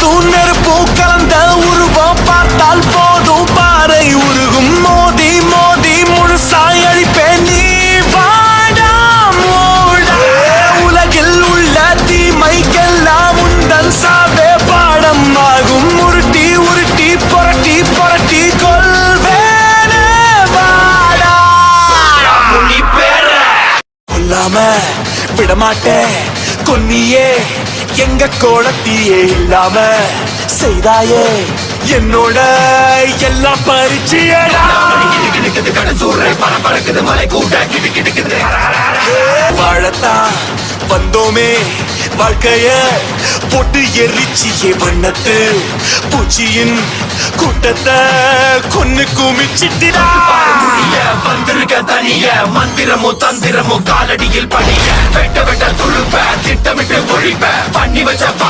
காத்தும் நெருப்பும் கலந்த உருவம் பார்த்தால் போதும் பாறை உருகும். மோதி மோதி முழுசாய் அழிப்பேன் நீ வாடா மூடா. உலகில் உள்ள தீமைக்கெல்லாம் உந்தன் சாவே பாடம் ஆகும். உருட்டி உருட்டி புரட்டி புரட்டி கொள்வேனே வாடா. கொல்லாம விடமாட்டேன் கொன்னியே எங்க கோலத்தியே இல்லாம செய்தாயே என்னோட எல்லாம் பரிச்சயடா. வாழத்தான் வந்தோமே வாழ்க்கைய போட்டு எரிச்சியே வண்ணத்து பூச்சியின் கூட்டத்தை கொன்னு குமிச்சிட்டிடா. வந்திருக்க தனிய மந்திரமோ தந்திரமோ காலடியில் பணிய வெட்ட வெட்ட துழுப்ப திட்டமிட்டு ஒழிப்ப பண்ணி வச்ச